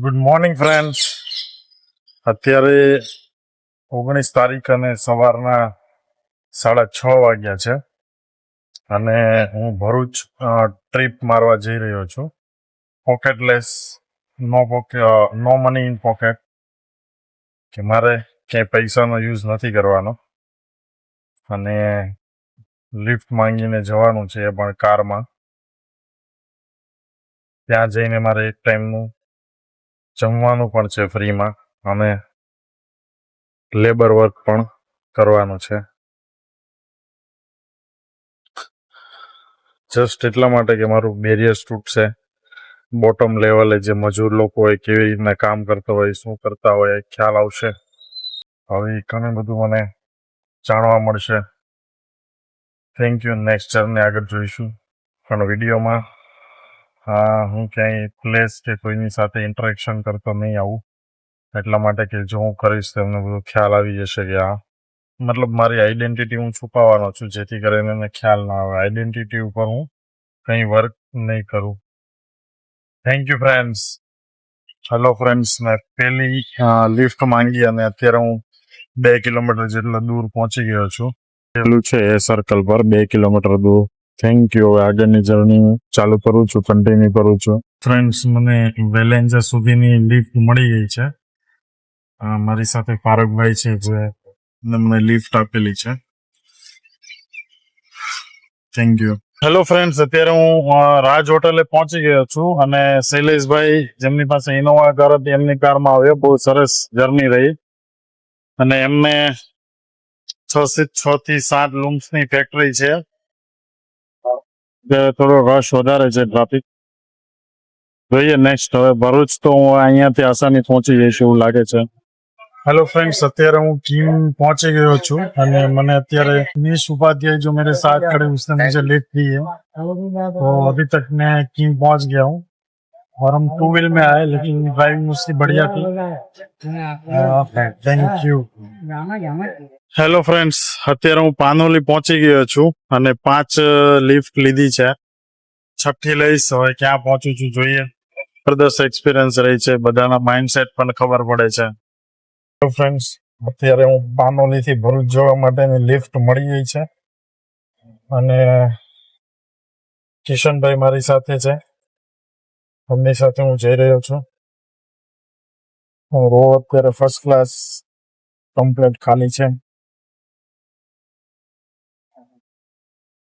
Good morning friends. અત્યારે 19 તારીખ અને સવારના 6:30 વાગ્યા છે અને હું ભરૂચ ટ્રીપ મારવા જઈ રહ્યો છું. પોકેટલેસ, નો મની ઇન પોકેટ, કે મારે ક્યાંય પૈસાનો યુઝ નથી કરવાનો અને લિફ્ટ માંગીને જવાનું છે, એ પણ કારમાં. ત્યાં જઈને મારે એક ટાઈમનું જમવાનું પણ છે ફ્રીમાં અને લેબર વર્ક પણ કરવાનું છે. જસ્ટ એટલા માટે કે મારું બેરિયર તૂટશે. બોટમ લેવલે જે મજૂર લોકો હોય, કેવી રીતના કામ કરતા હોય, શું કરતા હોય, ખ્યાલ આવશે. હવે ઘણું બધું મને જાણવા મળશે. Thank you. નેક્સ્ટ જર્ની આગળ જોઈશું. પણ વિડીયોમાં હું ક્યાંય પ્લેસ કે કોઈની સાથે ઇન્ટરેક્શન કરતો નહીં આવું, એટલા માટે કે જો હું કરીશ તો એમને બધો ખ્યાલ આવી જશે કે મતલબ મારી આઈડેન્ટિટી હું છુપાવવાનો છું, જેથી કરીને એને ખ્યાલ ના આવે. આઈડેન્ટિટી ઉપર હું કંઈ વર્ક નહીં કરું. Thank you friends. Hello friends, મેં પહેલી લિફ્ટ માંગી અને અત્યારે હું 2 કિલોમીટર જેટલા દૂર પહોંચી ગયો છું. પેલું છે એ સર્કલ પર 2 કિલોમીટર દૂર. Thank you. હવે આગળની જર્ની હું ચાલુ કરું છું, કન્ટિન્યુ કરું છું. ફ્રેન્ડ્સ, મને વેલેન્જા સુધીની લિફ્ટ મળી ગઈ છે. મારી સાથે ફારૂકભાઈ છે જે મને લિફ્ટ આપેલી છે. Thank you. હેલો ફ્રેન્ડ્સ, અત્યારે હું રાજ હોટલે પહોંચી ગયો છું અને શૈલેષભાઈ, જેમની પાસે ઇનોવા કાર હતી, એમની કારમાં આવ્યો. બહુ સરસ જર્ની રહી અને એમને 6 થી 7 લૂમ્સની ફેક્ટરી છે. થોડો રશ વધારે છે, ટ્રાફિક. જોઈએ નેક્સ્ટ. હવે ભરૂચ તો હું અહીંયાથી આસાની પહોંચી જઈશ એવું લાગે છે. हेलो फ्रेंड्स, અત્યારે હું कीम पहुंचे गयो છું અને મને અત્યારે निश उपाध्याय जो मेरे साथ खड़े उसने मुझे लिफ्ट दी है, तो अभी तक मैं कीम पहुंच गया हूँ और हम 2 व्हील में आए, लेकिन ड्राइविंग उसकी बढ़िया थी. Thank you. હેલો ફ્રેન્ડ્સ, અત્યારે હું પાનોલી પહોંચી ગયો છું અને 5 લિફ્ટ લીધી છે. 6ઠ્ઠી લઈશ. હવે ક્યાં પહોંચું છું જોઈએ. જબરદસ્ત એક્સપિરિયન્સ રહી છે. બધાના માઇન્ડસેટ પણ ખબર પડે છે. ફ્રેન્ડ્સ, અત્યારે હું પાનોલીથી ભરૂચ જવા માટેની લિફ્ટ મળી ગઈ છે અને કિશનભાઈ મારી સાથે છે. એમની સાથે હું જઈ રહ્યો છું. રો અત્યારે ફર્સ્ટ ક્લાસ કમ્પ્લીટ ખાલી છે.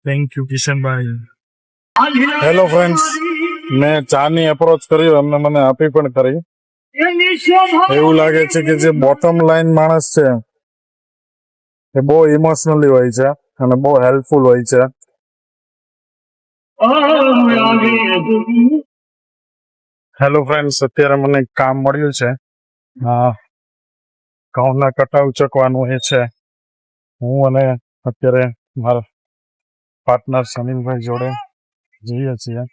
Thank you Kishanbhai. Hello friends, મેં ચાની એપ્રોચ કર્યો, એમને મને આપી પણ કરી. એવું લાગે છે કે જે બોટમ લાઈન માણસ છે એ બહુ ઇમોશનલી હોય છે અને બહુ હેલ્પફુલ હોય છે. હેલો ફ્રેન્ડ્સ, અત્યારે મને કામ મળ્યું છે. ઘઉંના કટાવ ચકવાનું એ છે. હું અને અત્યારે મારા પાર્ટનર સમીરભાઈ જોડે જઈએ છીએ.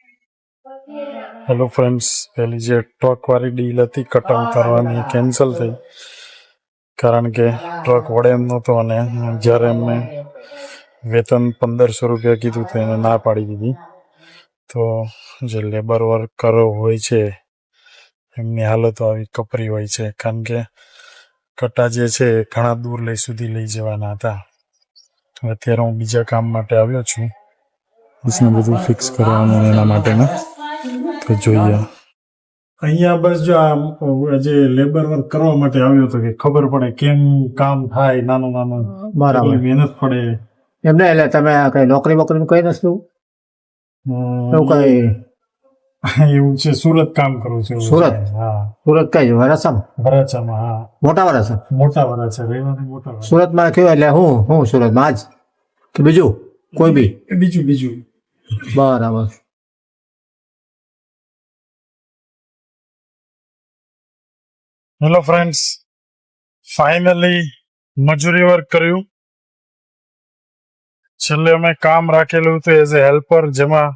હેલો ફ્રેન્ડ્સ, પેલી જે ટ્રક વાળી ડીલ હતી કટાવ કરવાની, કેન્સલ થઈ, કારણ કે ટ્રક વડે એમ નહોતો અને જ્યારે એમને વેતન 1500 રૂપિયા કીધું તો એને ના પાડી દીધી. તો જે લેબર વર્કરો હોય છે એમની હાલતો આવી કપરી હોય છે, કારણ કે કટા જે છે ઘણા દૂર સુધી લઈ જવાના હતા. અત્યારે હું બીજા કામ માટે આવ્યો છું, બસને બધું ફિક્સ કરવાનું એના માટેનું. તો જોઈએ. અહીંયા બસ જો જે લેબર વર્ક કરવા માટે આવ્યો હતો કે ખબર પડે કેમ કામ થાય. નાનું નાનું બરાબર મહેનત પડે એમને. એટલે તમે કઈ નોકરી બોકરી કઈ નથી એવું કઈ? એવું છે, સુરત કામ કરું છું. સુરત? હા. સુરત કઈ વરાછામાં? વરાછામાં. હા. મોટા વરાછા? મોટા વરાછા. રહેવાનું મોટા વરાછા. સુરતમાં કેવું એટલે હું સુરતમાં જ કે બીજું કોઈ બી? બીજું. બરાબર. હેલો ફ્રેન્ડ્સ, ફાઇનલી મજૂરી વર્ક કર્યું. છેલ્લે અમે કામ રાખેલું હતું એઝ એ હેલ્પર, જેમાં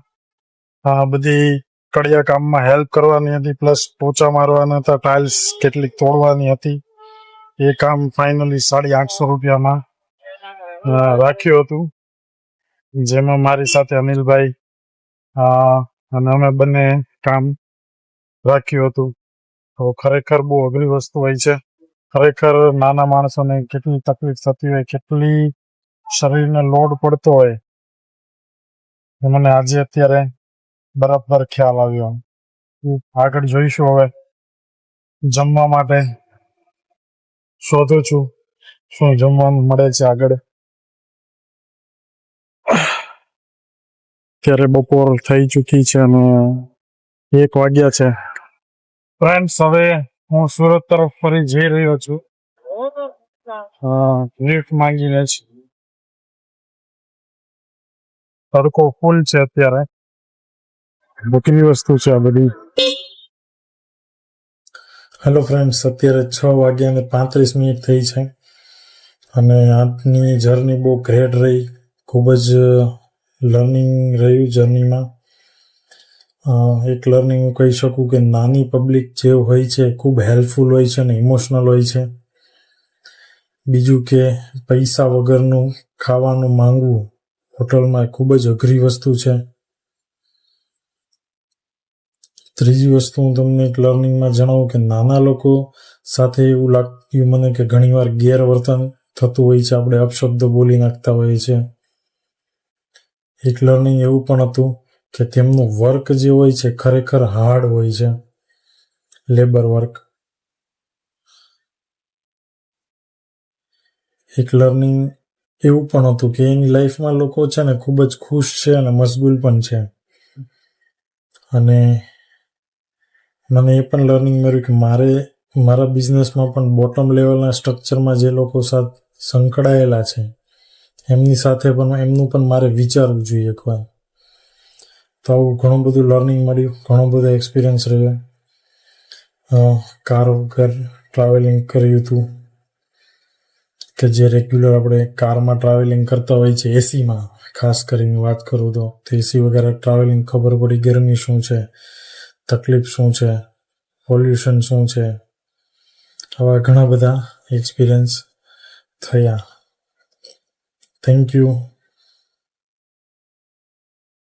બધી કડિયા કામમાં હેલ્પ કરવાની હતી, પ્લસ પોચા મારવાના હતા, ટાઇલ્સ કેટલીક તોડવાની હતી. એ કામ ફાઇનલી 850 રૂપિયામાં રાખ્યું હતું, જેમાં મારી સાથે અનિલભાઈ અને અમે બંને કામ રાખ્યું હતું. તો ખરેખર બહુ અઘરી વસ્તુ હોય છે. ખરેખર નાના માણસોને કેટલી તકલીફ થતી હોય, કેટલી શરીરને લોડ પડતો હોય, એ મને આજે અત્યારે બરાબર ખ્યાલ આવ્યો. આગળ જોઈશું. હવે જમવા માટે શોધું છું શું જમવાનું મળે છે આગળ. ત્યારે બપોર થઈ ચૂકી છે અને 1 વાગ્યા છે. ફ્રેન્ડ્સ, હવે હું સુરત તરફ ફરી જઈ રહ્યો છું. લિફ્ટ માંગીને જ. તડકો ફૂલ છે અત્યારે. બકરી વસ્તુ છે આ બધી. હેલો ફ્રેન્ડ્સ, અત્યારે 6:35 થઈ છે અને આજની જર્ની બહુ ગ્રેટ રહી. ખૂબ જ લર્નિંગ રહ્યું જર્નીમાં. એક લર્નિંગ હું કહી શકું કે નાની પબ્લિક જે હોય છે ખૂબ હેલ્પફુલ હોય છે અને ઇમોશનલ હોય છે. બીજું કે પૈસા વગરનું ખાવાનું માંગવું હોટલમાં ખૂબ જ અઘરી વસ્તુ છે. ત્રીજી વસ્તુ હું તમને એક લર્નિંગમાં જણાવું કે નાના લોકો સાથે એવું લાગ્યું મને કે ઘણીવાર ગેરવર્તન થતું હોય છે. આપણે અપશબ્દો બોલી નાખતા હોઈએ છીએ. એક લર્નિંગ એવું પણ હતું કે તેમનું વર્ક જે હોય છે ખરેખર હાર્ડ હોય છે, લેબર વર્ક. એક લર્નિંગ એવું પણ હતું કે એની લાઈફમાં લોકો છે ને ખૂબ જ ખુશ છે અને મશગુલ પણ છે. અને મને એ પણ લર્નિંગ મળ્યું કે મારા બિઝનેસમાં પણ બોટમ લેવલના સ્ટ્રક્ચરમાં જે લોકો સાથે સંકળાયેલા છે એમની સાથે પણ એમનું પણ મારે વિચારવું જોઈએ એકવાર. તો આવું ઘણું બધું લર્નિંગ મળ્યું, ઘણો બધો એક્સપિરિયન્સ રહ્યો. કાર વગર ટ્રાવેલિંગ કર્યું હતું કે જે રેગ્યુલર આપણે કારમાં ટ્રાવેલિંગ કરતા હોય છે, એસીમાં ખાસ કરીને વાત કરું તો એસી વગર ટ્રાવેલિંગ ખબર પડી ગરમી શું છે, તકલીફ શું છે, પોલ્યુશન શું છે. આવા ઘણા બધા એક્સપિરિયન્સ થયા. Thank you.